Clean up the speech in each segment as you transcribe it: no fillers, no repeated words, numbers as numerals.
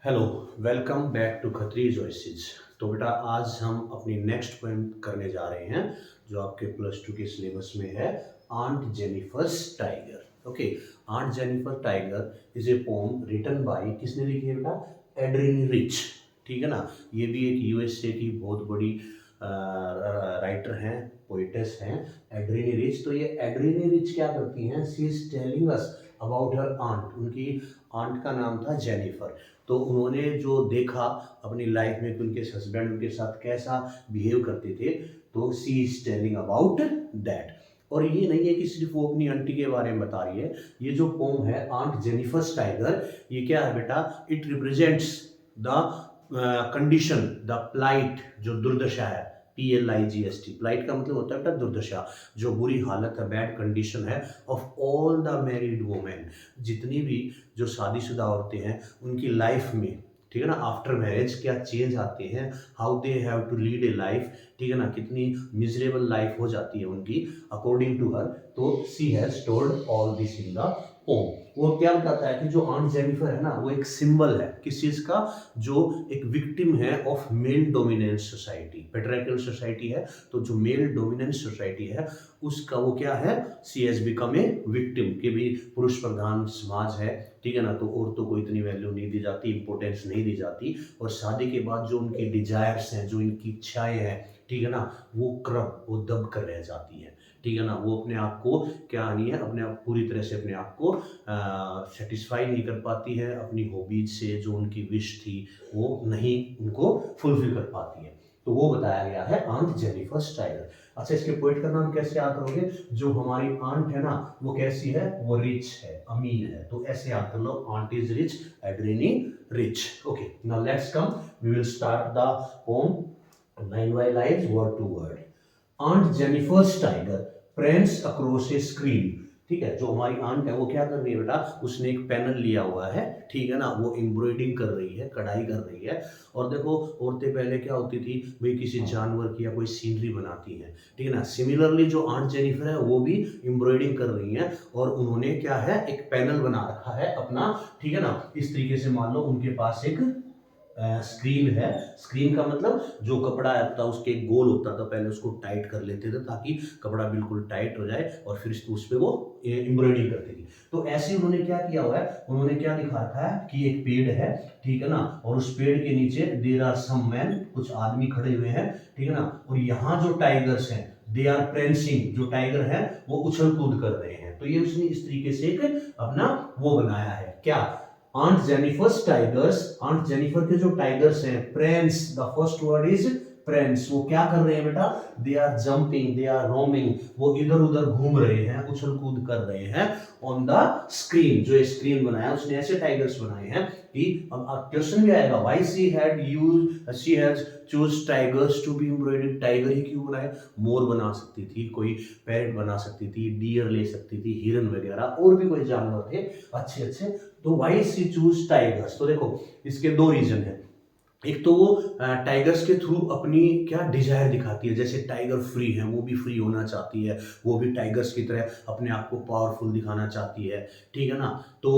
Hello, welcome back to Khatri जॉइसेस। तो बेटा आज हम अपनी नेक्स्ट पोएम करने जा रहे हैं जो आपके प्लस टू के सिलेबस में है। Aunt Jennifer's tiger. Okay, aunt Jennifer tiger is a poem written by, किसने लिखी है बेटा? Adrienne Rich. ठीक है ना, ये भी एक यूएसए की बहुत बड़ी राइटर हैं, पोइटेस हैं, एड्रीन रिच। तो ये एड्रीन रिच क्या करती हैं? She is telling us about her aunt. उनकी आंट का नाम था जेनिफर। तो उन्होंने जो देखा अपनी लाइफ में कि उनके हस्बैंड उनके साथ कैसा बिहेव करते थे, तो सी इज टेलिंग अबाउट दैट। और ये नहीं है कि सिर्फ वो अपनी आंटी के बारे में बता रही है। ये जो पोम है आंट जेनिफर्स टाइगर, ये क्या है बेटा? It represents the condition, the plight, जो दुर्दशा है। PLIGST, प्लाइट का मतलब होता है बेटा दुर्दशा, जो बुरी हालत है, बैड कंडीशन है of all the married women. जितनी भी जो शादीशुदा औरतें हैं उनकी लाइफ में, ठीक है ना, आफ्टर मैरिज क्या चेंज आते हैं, how they have to lead a life, ठीक है ना, कितनी मिजरेबल लाइफ हो जाती है उनकी अकॉर्डिंग टू हर। तो she has told all this in the poem. वो क्या बताता है कि जो आंट जेनिफर है ना, वो एक सिंबल है किस चीज का? जो एक विक्टिम है of male dominance society, patriarchal society है। तो जो मेल डोमिनेंस सोसाइटी है उसका वो क्या है? She has become a victim, कि भी पुरुष प्रधान समाज है, ठीक है ना, तो औरतों को इतनी वैल्यू नहीं दी जाती, इंपॉर्टेंस नहीं दी जाती। और शादी के बाद जो उनकी डिजायर्स हैं, जो इनकी इच्छाएं हैं, ठीक है ना, वो वो दब कर रह जाती है, ठीक है ना। वो अपने आप को क्या नहीं है, अपने आप पूरी तरह से अपने आप को सेटिस्फाई नहीं कर पाती है, अपनी हॉबीज से जो उनकी विश थी वो नहीं उनको फुलफिल कर पाती है। तो वो बताया गया है आंट जेनिफर्स टाइगर। अच्छा, इसके पोइट का नाम कैसे याद करोगे? जो हमारी आंट है ना, वो कैसी है? वो रिच है, अमीर है। तो ऐसे याद कर लो, aunt is rich, Adrienne Rich. Okay, now let's come, we will start the poem line by line, word to word. Aunt Jennifer's tiger prance across a screen. ठीक है, जो हमारी आंट है वो क्या कर रही है बेटा? उसने एक पैनल लिया हुआ है, ठीक है ना, वो एम्ब्रॉयडिंग कर रही है, कढ़ाई कर रही है। और देखो, औरतें पहले क्या होती थी भाई, किसी जानवर की या कोई सीनरी बनाती हैं, ठीक है ना। सिमिलरली जो आंट जेनिफर है वो भी एम्ब्रॉयडिंग कर रही है, और उन्होंने क्या है, एक पैनल बना रखा है अपना, ठीक है ना। इस तरीके से मान लो उनके पास एक स्क्रीन है। स्क्रीन का मतलब जो कपड़ा था उसके एक गोल होता था, पहले उसको टाइट कर लेते थे ताकि कपड़ा बिल्कुल टाइट हो जाए, और फिर उस पर वो एम्ब्रॉयडरी करती थी। तो ऐसे उन्होंने क्या किया हुआ है, उन्होंने क्या दिखा रखा है कि एक पेड़ है, ठीक है ना, और उस पेड़ के नीचे देयर आर सम मैन, कुछ आदमी खड़े हुए हैं, ठीक है ना। और यहाँ जो टाइगर्स हैं, दे आर प्रेंसिंग, जो टाइगर है वो उछल कूद कर रहे हैं। तो ये उसने इस तरीके से एक अपना वो बनाया है, क्या? Aunt Jennifer's tigers, aunt Jennifer के जो टाइगर्स हैं, prance, the first word is prance. वो क्या कर रहे हैं बेटा? They are jumping, they are roaming, वो इधर उधर घूम रहे हैं, उछल कूद कर रहे हैं ऑन द स्क्रीन। जो स्क्रीन बनाया उसने ऐसे टाइगर्स बनाए हैं कि अब क्वेश्चन भी आएगा, why she has choose tigers to be embroidered. Tiger ही क्यों बनाए? मोर बना सकती थी, कोई पैरेट बना सकती थी, डियर ले सकती थी, हिरन वगैरह, और भी कोई जानवर थे अच्छे अच्छे। तो व्हाई शी चूज टाइगर्स? तो देखो, इसके दो रीजन है। एक तो वो टाइगर्स के थ्रू अपनी क्या डिजायर दिखाती है, जैसे टाइगर फ्री है, वो भी फ्री होना चाहती है, वो भी टाइगर्स की तरह अपने आप को पावरफुल दिखाना चाहती है, ठीक है ना। तो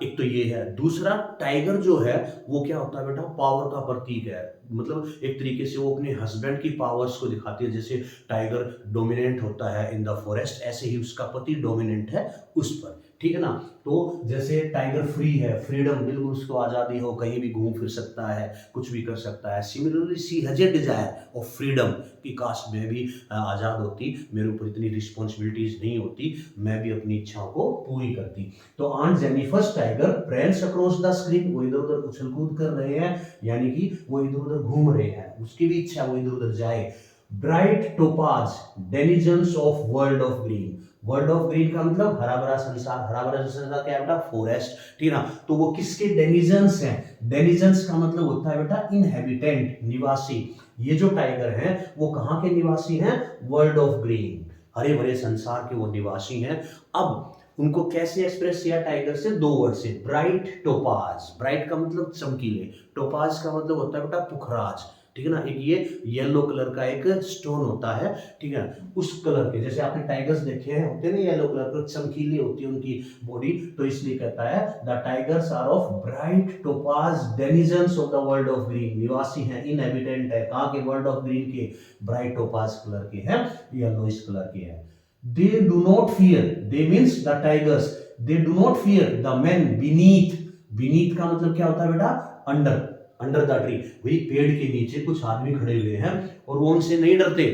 एक तो ये है। दूसरा, टाइगर जो है वो क्या होता है बेटा? पावर का प्रतीक है। मतलब एक तरीके से वो अपने हस्बैंड की पावर्स को दिखाती है। जैसे टाइगर डोमिनेंट होता है इन द फॉरेस्ट, ऐसे ही उसका पति डोमिनेंट है उस पर, ठीक है ना। तो जैसे टाइगर फ्री है, फ्रीडम, बिल्कुल उसको आज़ादी हो, कहीं भी घूम फिर सकता है, कुछ भी कर सकता है। Similarly she has a desire of freedom, कि काश मैं भी आज़ाद होती, मेरे ऊपर इतनी रिस्पॉन्सिबिलिटीज नहीं होती, मैं भी अपनी इच्छाओं को पूरी करती। तो aunt Jennifer's tiger prance across the screen, वो इधर उधर उछल कूद कर रहे हैं, यानी कि वो इधर उधर घूम रहे हैं, उसकी भी इच्छा वो इधर उधर जाए। Bright topaz denizens of world of green. World of green का मतलब हरा भरा संसार। हरा भरा संसार क्या है बेटा? फॉरेस्ट, ठीक है ना। तो वो किसके डेनिजन्स हैं? डेनिजन्स का मतलब होता है बेटा इनहेबिटेंट, निवासी। ये जो टाइगर हैं वो कहाँ के निवासी हैं? वर्ल्ड ऑफ ग्रीन, हरे भरे संसार के वो निवासी हैं। अब उनको कैसे एक्सप्रेस किया टाइगर से? दो वर्ड से, ब्राइट टोपाज। ब्राइट का मतलब चमकीले, टोपाज का मतलब होता है बेटा पुखराज। ठीक है ना। एक ये येलो कलर का एक स्टोन होता है, ठीक है, उस कलर के, जैसे आपने टाइगर्स देखे हैं होते हैं ना येलो कलर के, चमकीली होती है उनकी बॉडी, तो इसलिए कहता है the tigers are of bright topaz denizens of the world of green, निवासी हैं, इनहेबिटेंट है, कहां के, वर्ल्ड ऑफ ग्रीन के, ब्राइट टोपाज कलर के हैं, येलोइश कलर के हैं। They do not fear, they means the tigers, they do not fear the man beneath, beneath का मतलब क्या होता है बेटा, अंडर, अंडर द ट्री, वही पेड़ के नीचे कुछ आदमी खड़े हुए हैं और वो उनसे नहीं डरते,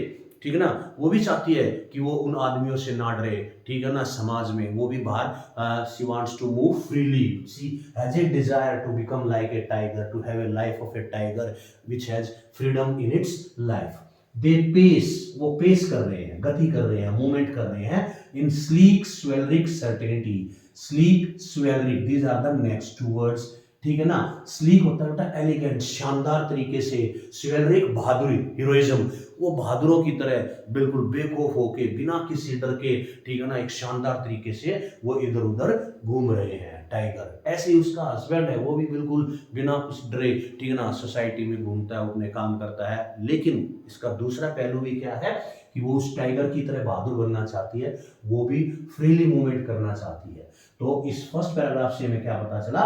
ठीक है ना। वो भी चाहती है कि वो उन आदमियों से ना डरे, ठीक है ना, समाज में वो भी बाहर, she wants to move freely, she has a desire to become like a tiger, to have a life of a tiger which has freedom in its life. They pace, वो पेस कर रहे हैं, गति कर रहे हैं, मूवमेंट कर रहे हैं, in sleek chivalric certainty, sleek chivalric, these are the next two words, ठीक है ना। स्लीक होता है बेटा एलिगेंट, शानदार तरीके से, स्वेलरिक बहादुरी, हीरोइज्म, वो बहादुरों की तरह बिल्कुल बेखौफ होके, बिना किसी डर के, ठीक है ना, एक शानदार तरीके से वो इधर उधर घूम रहे हैं टाइगर। ऐसे ही उसका हस्बैंड है, वो भी बिल्कुल बिना कुछ डरे, ठीक है ना, सोसाइटी में घूमता है, अपने काम करता है। लेकिन इसका दूसरा पहलू भी क्या है कि वो उस टाइगर की तरह बहादुर बनना चाहती है, वो भी फ्रीली मूवमेंट करना चाहती है। तो इस फर्स्ट पैराग्राफ से हमें क्या पता चला,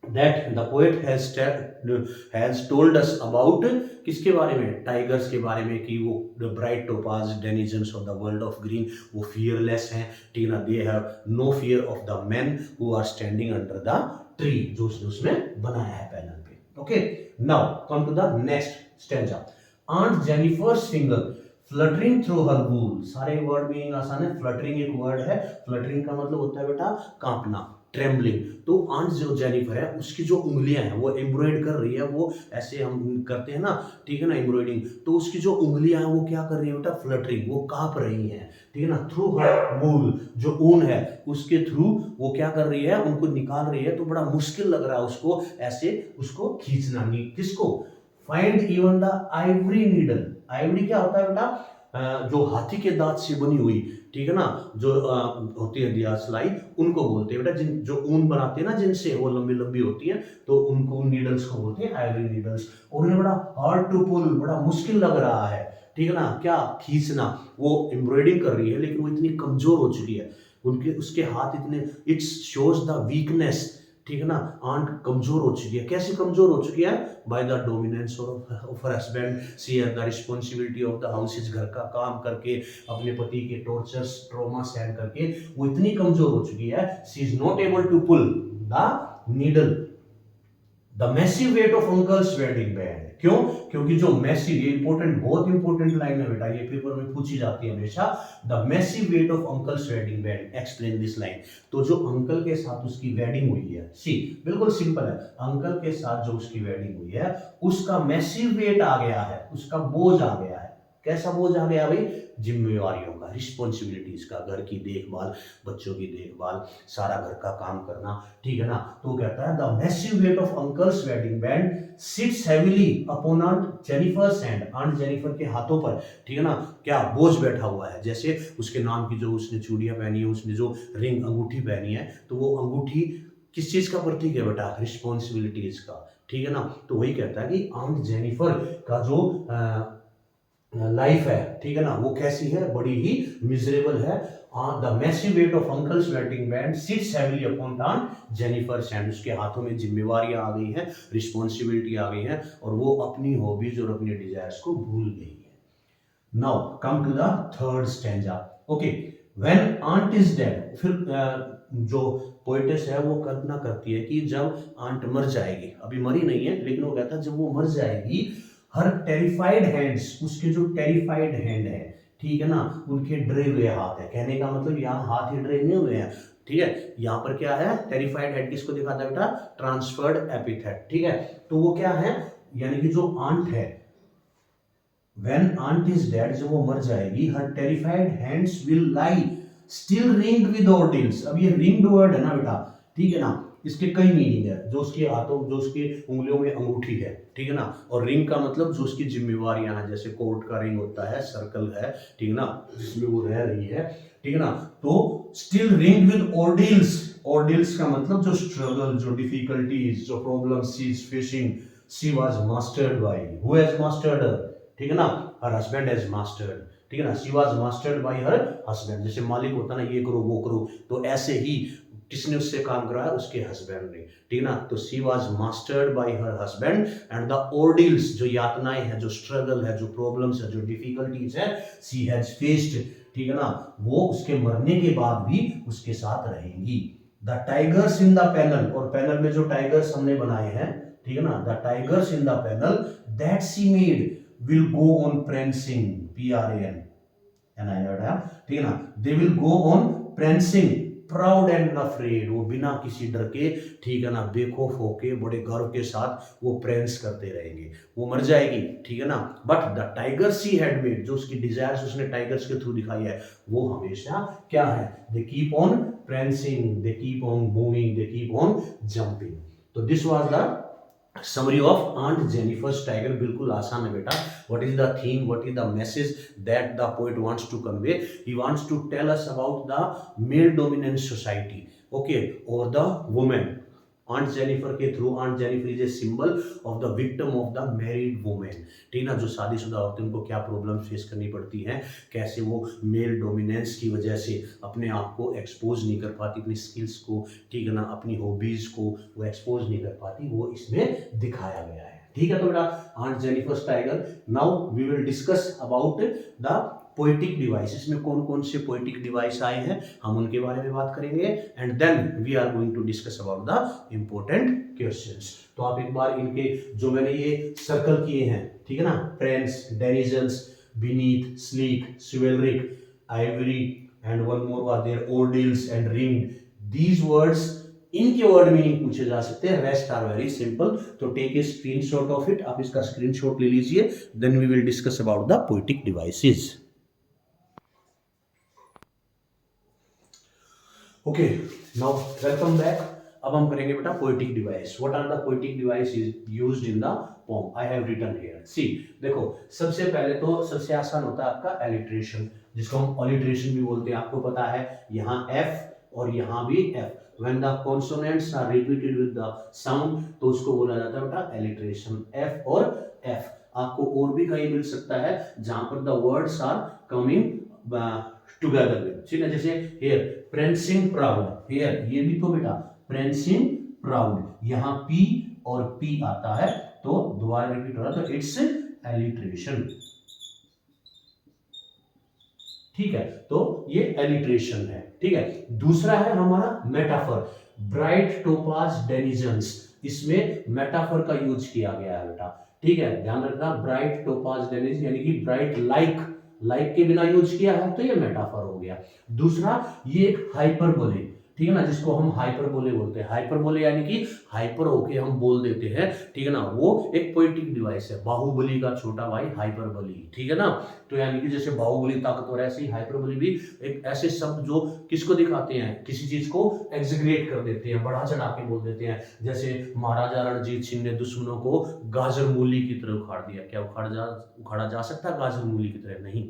that the poet has told us about, किसके बारे में, टाइगर्स के बारे में, कि वो the bright topaz denizens of the world of green, वो fearless हैं, ठीक है ना, they have no fear of the men who are standing under the tree, जो उसमें बनाया है पैनल पे। okay, now come to the next stanza। Aunt Jennifer's finger fluttering through her wool, सारे वर्ड मीनिंग आसान है। फ्लटरिंग एक word है, फ्लटरिंग का मतलब होता है बेटा कांपना, ट्रेम्बलिंग। तो आंट जो जेनिफर है उसकी जो उंगलियां हैं वो एम्ब्रॉयड कर रही है, वो ऐसे हम करते हैं ना, ठीक है ना, एम्ब्रॉयडिंग, तो उसकी जो उंगलियां हैं वो क्या कर रही है बेटा, फ्लटरिंग, वो कांप रही हैं, ठीक है ना। थ्रू हर वूल, जो ऊन है उसके थ्रू वो क्या कर रही है, उनको निकाल रही है, तो बड़ा मुश्किल लग रहा है उसको ऐसे उसको खींचना, किसको, find even the ivory needle. Ivory क्या होता है बेटा, जो हाथी के दांत से बनी हुई, ठीक है ना, जो होती है दिया सिलाई, उनको बोलते हैं बेटा, जिन जो ऊन बनाते हैं ना, जिनसे वो लंबी लंबी होती है, तो उनको उन नीडल्स को बोलते हैं आइवरी नीडल्स। और उन्हें बड़ा हार्ड टू पुल, बड़ा मुश्किल लग रहा है, ठीक है ना, क्या खींचना। वो एम्ब्रॉयडिंग कर रही है लेकिन वो इतनी कमजोर हो चुकी है, उनके उसके हाथ इतने, इट्स शोज द वीकनेस, ठीक है ना, आंट कमजोर हो चुकी है। कैसे कमजोर हो चुकी है, by the dominance of her husband, she has the responsibility of the house, घर का काम करके, अपने पति के टॉर्चर्स ट्रॉमा सहन करके वो इतनी कमजोर हो चुकी है, she is not able to pull the needle, the massive weight of uncle's wedding band. क्यों, क्योंकि जो मैसिव, ये इंपॉर्टेंट, बहुत इंपॉर्टेंट लाइन है बेटा, ये पेपर में पूछी जाती है हमेशा, the massive weight of uncle's wedding band, explain this line. तो जो अंकल के साथ उसकी वेडिंग हुई है, सी बिल्कुल सिंपल है, अंकल के साथ जो उसकी वेडिंग हुई है उसका मैसिव वेट आ गया है, उसका बोझ आ गया है। कैसा बोझ आ गया भाई, जिम्मेवारियों का, रिस्पॉन्सिबिलिटीज का, घर की देखभाल, बच्चों की देखभाल, सारा घर का काम करना, ठीक है ना। तो कहता है the massive weight of uncle's wedding band sits heavily upon aunt Jennifer's hand, aunt Jennifer के हाथों पर, ठीक है ना, क्या बोझ बैठा हुआ है। जैसे उसके नाम की जो उसने चूड़ियां पहनी है, उसने जो रिंग अंगूठी पहनी है, तो वो अंगूठी किस चीज का प्रतीक है बेटा, रिस्पॉन्सिबिलिटीज का, ठीक है ना। तो वही कहता है कि आंट जेनिफर का जो लाइफ है, ठीक है ना, वो कैसी है, बड़ी ही मिजरेबल है। The massive weight of uncle's wedding band sits heavily upon aunt Jennifer's hand, उसके हाथों में जिम्मेवारियां आ गई हैं, रिस्पॉन्सिबिलिटी आ गई हैं, और वो अपनी हॉबीज और अपने डिजायर्स को भूल गई है। Now come to the third stanza. Okay, when aunt is dead, फिर जो पोएटेस है वो कल्पना करती है कि जब आंट मर जाएगी, अभी मरी नहीं है लेकिन वो कहता है जब वो मर जाएगी, हर टेरिफाइड हैंड्स, उसके जो टेरिफाइड हैंड है, ठीक है ना, उनके डरे हुए हाथ है। कहने का मतलब यहाँ हाथ ही डरे नहीं हुए हैं, ठीक है। यहाँ पर क्या है, टेरिफाइड हेड किसको दिखाता है बेटा, ट्रांसफर्ड एपिथेट, ठीक है। तो वो क्या है, यानी कि जो आंट है, व्हेन आंट इज डेड, जब वो मर जाएगी, her terrified hands will lie still ringed with ordeals. अब ये रिंग्ड वर्ड है ना बेटा, ठीक है ना, इसके कई मीनिंग है। जो उसके हाथों, जो उसके उंगलियों में अंगूठी है, ठीक है ना, और रिंग का मतलब जो उसकी जिम्मेवारियां हैं, जैसे कोर्ट का रिंग होता है, सर्कल है, ठीक है ना, जिसमें वो रह रही है, ठीक है ना। तो still ringed with ordeals, ordeals का मतलब जो स्ट्रगल, जो डिफिकल्टीज, जो problems she is facing, she was mastered by, who has mastered her, ठीक है ना, हर हस्बैंड हैज मास्टर्ड, ठीक है ना, she was mastered by her husband, जैसे मालिक होता ना ये करो वो करो, तो ऐसे ही किसने उससे काम करा है, उसके हस्बैंड ने, ठीक है ना, तो she was mastered by her husband and the ordeals, जो यातनाएं हैं, जो स्ट्रगल है, जो प्रॉब्लम्स है, जो डिफिकल्टीज है, शी हैज फेस्ड, ठीक है ना, वो उसके मरने के बाद भी उसके साथ रहेंगी। The tigers in the panel, और पैनल में जो टाइगर्स हमने बनाए हैं, ठीक है ना, the tigers in the panel that she made will go on prancing, PRAN, ठीक है ना, they will go on prancing proud and afraid, वो बिना किसी डर के, ठीक है ना, बेखौफ होके बड़े गर्व के साथ वो प्रेंस करते रहेंगे, वो मर जाएगी, ठीक है ना, but the tiger she had made, जो उसकी डिजायर्स उसने टाइगर्स के थ्रू दिखाई है, वो हमेशा क्या है, they keep on prancing, they keep on moving, they keep on jumping. तो this was the summary of aunt Jennifer's tiger, बिल्कुल आसान है बेटा। What is the theme, what is the message that the poet wants to convey, he wants to tell us about the male dominant society, okay, और the women. Aunt Jennifer के through, aunt Jennifer is a symbol of the victim of the married women, ठीक ना, जो शादीशुदा औरतें, उनको क्या problem face करनी पड़ती हैं, कैसे वो मेल डोमिनेंस की वजह से अपने आप को एक्सपोज नहीं कर पाती, अपनी स्किल्स को, ठीक है ना, अपनी हॉबीज को वो एक्सपोज नहीं कर पाती, वो इसमें दिखाया गया है, ठीक है। तो बेटा aunt Jennifer's tiger, now we will discuss about the poetic device, इसमें कौन कौन से पोएटिक डिवाइस आए हैं, हम उनके बारे में बात करेंगे, and then we are going to discuss about the important questions. तो आप एक बार इनके जो मैंने ये सर्कल किए हैं, ठीक है ना, prance, denizens, beneath, sleek, chivalric, ivory, and one more was there, ordeals and ringed, these words, इनके वर्ड मीनिंग पूछे जा सकते हैं, रेस्ट आर वेरी सिंपल। तो take a screenshot of it, आप इसका स्क्रीनशॉट ले लीजिए, then we will discuss about the poetic devices. Okay, now welcome back. अब हम करेंगे बेटा poetic device. What are the poetic devices used in the poem, I have written here, सी, देखो सबसे पहले तो सबसे आसान होता है आपका एलिट्रेशन, जिसको हम ऑलिट्रेशन भी बोलते हैं, आपको पता है, यहाँ एफ और यहाँ भी F, when the consonants are repeated with the sound, तो उसको बोला जाता है बेटा एलिट्रेशन, एफ और एफ। आपको और भी कहीं मिल सकता है जहां पर the words are coming together with, ठीक है, जैसे हियर prancing proud, हियर ये भी तो बेटा prancing proud, यहाँ P और P आता है, तो दोबारा रिपीट हो रहा है, तो इट्स एलिट्रेशन, ठीक है, तो ये एलिट्रेशन है, ठीक है। दूसरा है हमारा मेटाफर, ब्राइट टोपाज डेनिजन्स, इसमें मेटाफर का यूज किया गया है बेटा, ठीक है, ध्यान रखना, ब्राइट टोपाज डेनिज यानी कि ब्राइट लाइक, लाइक के बिना यूज किया है, तो ये मेटाफर हो गया। दूसरा ये एक हाइपरबोले, ठीक है ना, जिसको हम हाइपरबोले बोलते हैं, हाइपरबोले यानी कि हाइपर होके हम बोल देते हैं, ठीक है ना, वो एक पोएटिक डिवाइस है, बाहुबली का छोटा भाई हाइपरबोली, ठीक है ना, तो यानी कि जैसे बाहुबली ताकतवर, ऐसे ही हाइपरबोली भी एक ऐसे शब्द जो किसको दिखाते हैं, किसी चीज को एग्जीग्रेट कर देते हैं, बढ़ा चढ़ा के बोल देते हैं, जैसे महाराजा रणजीत सिंह ने दुश्मनों को गाजर मूली की तरह उखाड़ दिया, क्या उखाड़ा जा सकता है गाजर मूली की तरह? नहीं।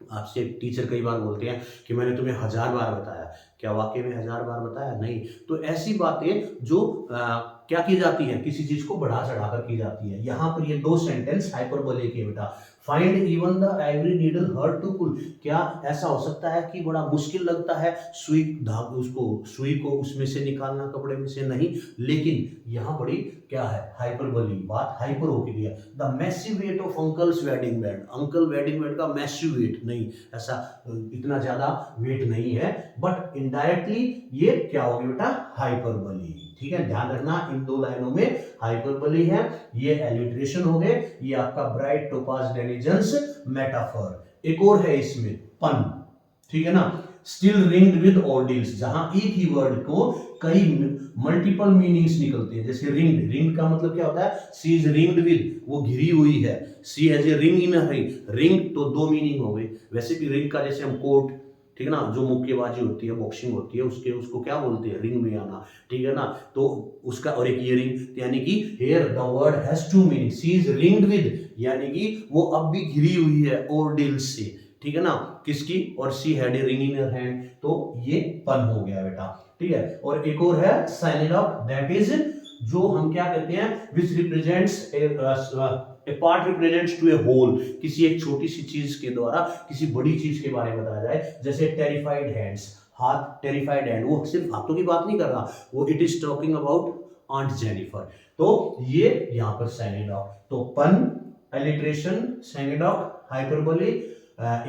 आपसे टीचर कई बार बोलते हैं कि मैंने तुम्हें 1000 बार बताया, क्या वाकई में 1000 बार बताया? नहीं। तो ऐसी बातें जो क्या की जाती है, किसी चीज को बढ़ा चढ़ाकर की जाती है। यहाँ पर ये दो सेंटेंस हाइपरबोले के बेटा, find even the ivory needle hard to pull, क्या ऐसा हो सकता है कि बड़ा मुश्किल लगता है सुई धागे, उसको सुई को उसमें से निकालना कपड़े में से? नहीं, लेकिन यहाँ बड़ी क्या है, हाइपरबोली, बात हाइपर होके गया। The massive weight of uncle's wedding bed, uncle wedding bed का मैसिव वेट, नहीं, ऐसा इतना ज्यादा वेट नहीं है, बट इनडायरेक्टली ये क्या हो गया बेटा, हाइपरबोली, ठीक है, ध्यान रखना, इन दो लाइनों में हाइपरबोली है, ये एलिट्रेशन हो गए, ये आपका ब्राइट टोपाज डेनिजन्स मेटाफर। एक और है इसमें पन, ठीक है ना, स्टिल रिंग्ड विद ऑर्डिल्स, जहां एक ही वर्ड को कई मल्टीपल मीनिंग्स निकलते हैं, जैसे रिंग्ड, रिंग्ड का मतलब क्या होता है, सी इज रिंग्ड विद, वो घिरी हुई है, she has a ring in her, ring तो दो मीनिंग हो गए, वैसे भी रिंग का जैसे हम कोट, ठीक है ना, जो मुक्केबाजी होती है, बॉक्सिंग होती है, उसको क्या बोलते हैं, रिंग में आना, ठीक है ना, तो उसका, और एक इयरिंग, यानी कि here the word has two meaning, she is ringed with यानी कि वो अब भी घिरी हुई है ऑर्डिल्स से, ठीक है ना, किसकी, और she had a ring in her hand, तो ये पन हो गया बेटा, ठीक है। और एक और है साइलेंट दैट इज जो हम क्या कहते हैं, which represents a part represents to a whole, किसी एक छोटी सी चीज के द्वारा किसी बड़ी चीज के बारे में बताया जाए, जैसे टेरिफाइड हैंड्स, हाथ, टेरिफाइड हैंड, वो सिर्फ हाथों की बात नहीं कर रहा, वो it is talking about aunt Jennifer. तो ये यहाँ पर सैनेडॉक, तो pun, alliteration, synecdoche, hyperbole,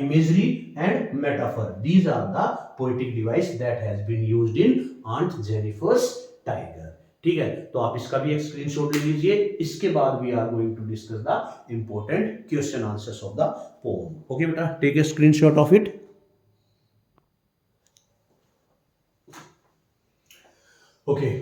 imagery and metaphor, these are the poetic device that has been used in Aunt Jennifer's Tiger। ठीक है, तो आप इसका भी एक स्क्रीनशॉट ले लीजिए। इसके बाद we are going to discuss the important question answers of the poem. Okay बेटा, take a screenshot of it. Okay,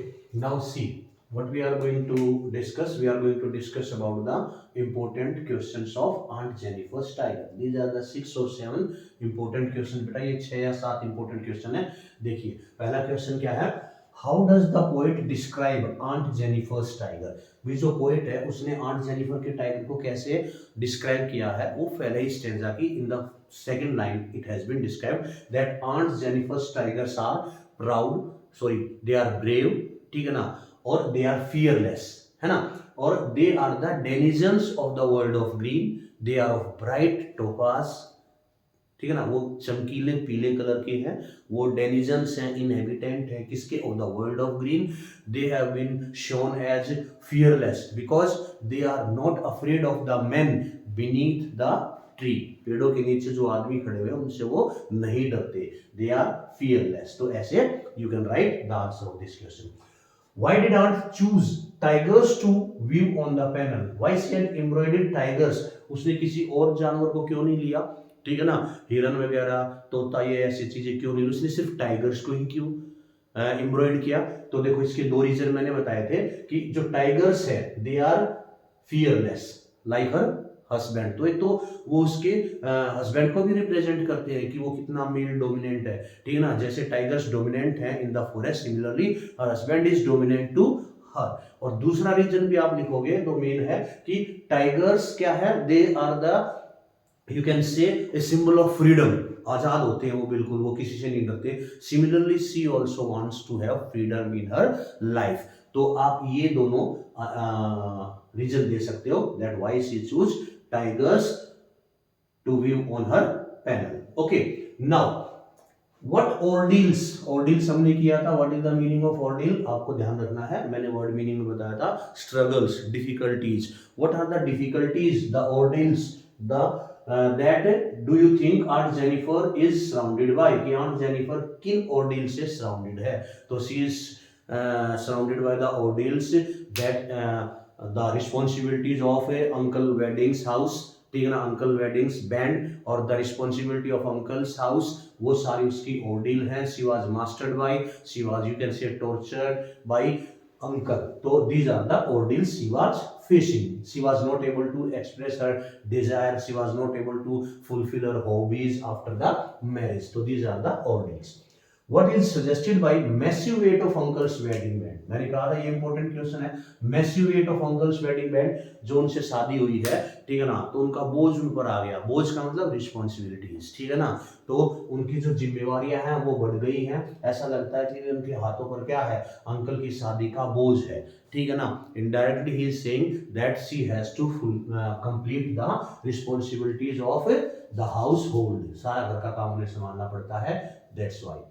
now see what we are going to discuss. We are going to discuss about the important questions of Aunt Jennifer's Tiger. These are the 6 or 7 important questions. बेटा ये 6 या 7 important question है। देखिए पहला question क्या है, How does the poet describe Aunt Jennifer's Tiger? भी जो पोएट है उसने आंट जेनिफर के टाइगर को कैसे डिस्क्राइब किया है, वो पहले ही स्टेंजा की in the second line it has been described that aunt Jennifer's tigers are proud, sorry they are brave, ठीक है ना, और दे आर फियरलेस, है ना, और they are the denizens of the world of green, they are of bright topaz, ठीक है ना, वो चमकीले पीले कलर के हैं, वो डेनिजन्स हैं, इनहेबिटेंट है किसके, of the world of green, they have been shown as fearless because they are not afraid of the men beneath the tree, पेड़ों के नीचे जो आदमी खड़े हुए हैं उनसे वो नहीं डरते, दे आर फियरलेस। तो ऐसे you can write the answer of this question. Why did Aunt choose tigers to view on the panel? Why she had embroidered tigers? उसने किसी और जानवर को क्यों नहीं लिया, ठीक है ना, हिरन वगैरह, तोता, ये ऐसी चीजें क्यों नहीं, उसने सिर्फ टाइगर्स को ही क्यों एम्ब्रॉयड किया? तो देखो इसके 2 रीजन मैंने बताए थे कि जो टाइगर्स है they are fearless like her husband, तो एक तो वो उसके हस्बैंड को भी रिप्रेजेंट करते हैं कि वो कितना मेल डोमिनेंट है, ठीक है ना, जैसे टाइगर्स डोमिनेंट है in the forest, similarly her husband is dominant to her. और दूसरा रीजन भी आप लिखोगे तो मेन है कि टाइगर्स क्या है, they are the you can say a symbol of freedom, आजाद होते हैं वो बिल्कुल, वो किसी से नहीं डरते। Similarly she also wants to have freedom in her life. तो आप ये दोनों रीजन दे सकते हो that why she choose tigers to view on her panel. Okay, now what ordeals, ordeals हमने किया था, what is the meaning of ordeal आपको ध्यान रखना है, मैंने word meaning में बताया था struggles, difficulties, what are the difficulties, the ordeals, the that do you think Aunt Jennifer is surrounded by, कि Aunt Jennifer किन ordeal से surrounded है, तो she is surrounded by the ordeals that the responsibilities of a uncle weddings house, ठीक है ना, uncle weddings band, और the responsibility of uncle's house, वो सारी उसकी ऑर्डिल है। She was mastered by, she was you can say tortured by uncle, तो these are the ordeals she was facing. She was not able to express her desire, she was not able to fulfil her hobbies after the marriage, तो these are the ordeals. What is suggested by massive weight of uncle's wedding band? मैंने कहा था ये important question है, massive weight of uncle's wedding band, जो उनसे शादी हुई है, ठीक है ना, तो उनका बोझ उन पर आ गया, बोझ का मतलब रिस्पॉन्सिबिलिटीज, ठीक है ना, तो उनकी जो जिम्मेवारियां हैं वो बढ़ गई हैं, ऐसा लगता है कि उनके हाथों पर क्या है, अंकल की शादी का बोझ है, ठीक है ना। Indirectly he is saying that she has to complete the responsibilities of the household, सारा घर का काम उन्हें संभालना पड़ता है, that's why.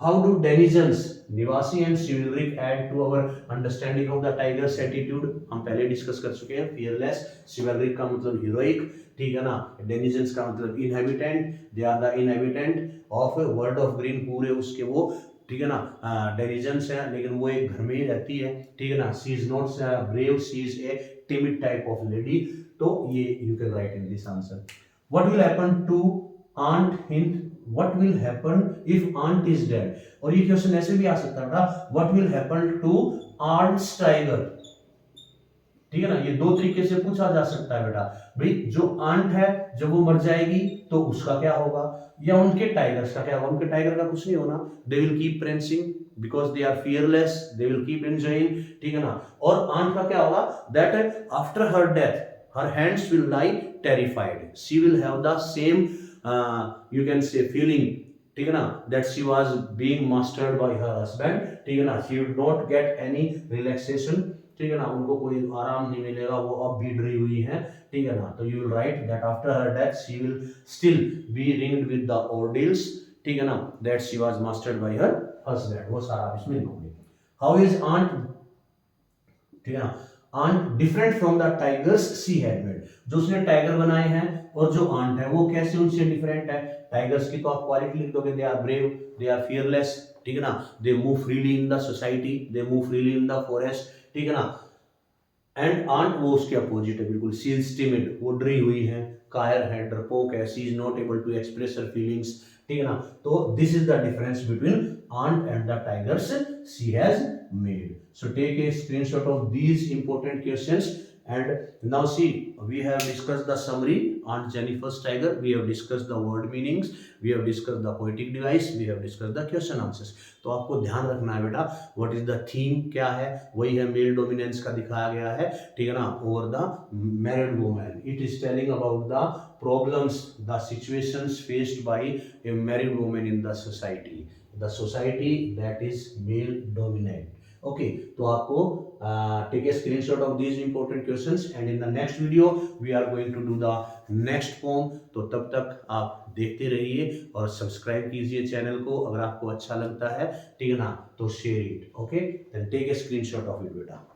How do denizens, निवासी and chivalric add to our understanding of the tiger's attitude? हम पहले डिस्कस कर चुके हैं, fearless, chivalric का मतलब heroic, ठीक है ना, denizens का मतलब inhabitant, they are the inhabitant of a world of green, पूरे उसके वो, ठीक है ना, denizens है लेकिन वो एक घर में ही रहती है, ठीक है ना, she is not brave, she is a timid type of lady, तो ये you can write in this answer. What will happen to Aunt Hind? What will happen if aunt is dead? और ये क्वेश्चन ऐसे भी आ सकता था, what will happen to aunt's tiger, ठीक है ना, ये 2 तरीके से पूछा जा सकता है बेटा, भाई जो आंट है जब वो मर जाएगी तो उसका क्या होगा, या उनके टाइगर्स का क्या होगा, उनके टाइगर का कुछ नहीं होना, they will keep prancing because they are fearless, they will keep enjoying, ठीक है ना, और आंट का क्या होगा, that after her death her hands will lie terrified, she will have the same you can say feeling, ठीक है ना, that she was being mastered by her husband, ठीक है ना, she would not get any relaxation, ठीक है ना, उनको कोई आराम नहीं मिलेगा, वो अब भी डरी हुई हैं, ठीक है ना। तो you will write that after her death she will still be ringed with the ordeals, ठीक है ना, that she was mastered by her husband, वो सारा आप इसमें लिखोगे। हाउ इज आंट, ठीक है ना, aunt different from the tigers she had made, जो उसने टाइगर बनाए हैं और जो आंट है वो कैसे उनसे डिफरेंट है। टाइगर्स की तो आप क्वालिटी लिख दोगे, they are brave, they are fearless, ठीक है ना, they move freely in the society, they move freely in the forest, ठीक है ना। एंड आंट वो उसके अपोजिट है बिल्कुल, सी इज टिमिड, वो डरी हुई है, कायर है, डरपोक है, she is not able to express her feelings, ठीक है ना। तो this is the difference between aunt and the tigers she has made. So take a screenshot of these important questions, and now see, we have discussed the summary on Jennifer's tiger, we have discussed the word meanings, we have discussed the poetic device, we have discussed the question answers. तो आपको ध्यान रखना है बेटा, what is the theme, क्या है, वही है मेल डोमिनेंस का दिखाया गया है, ठीक है ना, over the married woman. It is telling about the problems, the situations faced by a married woman in the society that is male dominant. Okay, तो आपको take a screenshot of these important questions, and in the next video we are going to do the next poem. तो तब तक आप देखते रहिए और subscribe कीजिए चैनल को, अगर आपको अच्छा लगता है, ठीक है ना, तो share it, okay, then take a screenshot of it बेटा।